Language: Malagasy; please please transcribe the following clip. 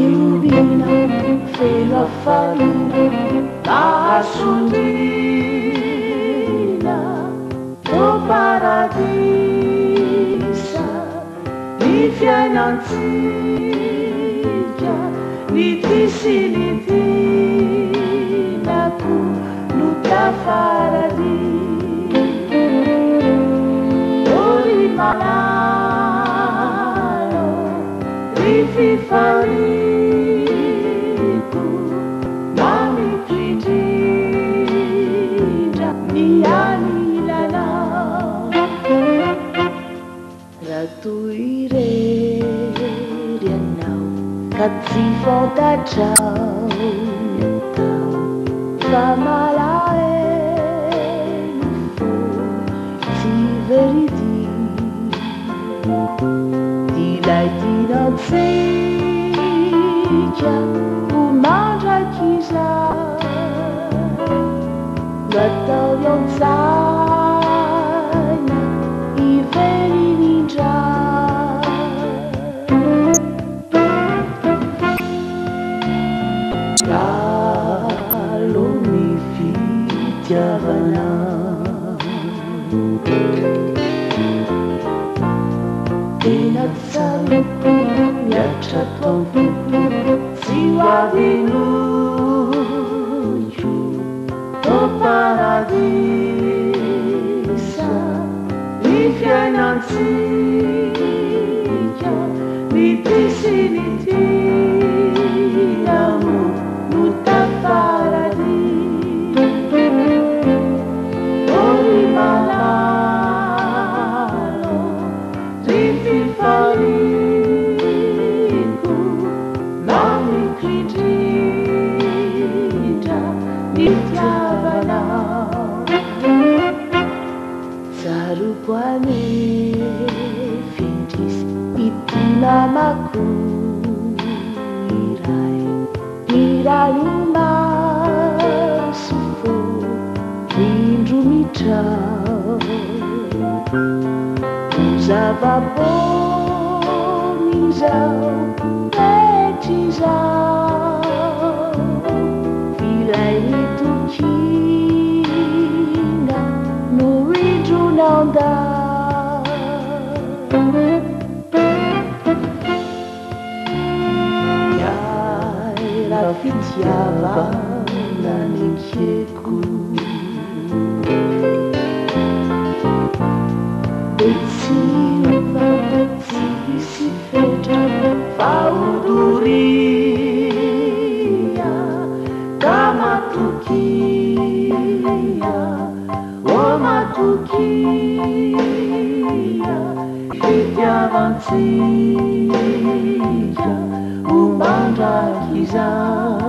Fiovina, felo affalina, asondrina, o paradisa, ny fiainantsika, ny tisinintinako no tafarady. Ori malalo, ry fifariko, mamipindrindra ny anilanao. Raha toy irery anao ka tsy fantatrao ny atao, fa malahelo fo tsy veridiko. Ilay dinantsika ho mandraky izany, natao iaon-tsaina iveriny indray. Aloha ny fitiavana, tena tsara miatra tompo, tsy ho avenoio o paradisa, ny fiainantsika, ny tisinintinamo no tafarady. Ori malalo, ry fifariko, mamipindrindra ny tiavanao. Tsaroko anefindrisy ity namako iray, miranomaso fo indro mitrao, zava-pony izao petry izao, ilay nitokina no indronao-ndao. Iaira fitiavana nikeko, etsiva tsisy fetra fa odoria, ka matokia, o matokia, fitiavantsika ho mandraky izany.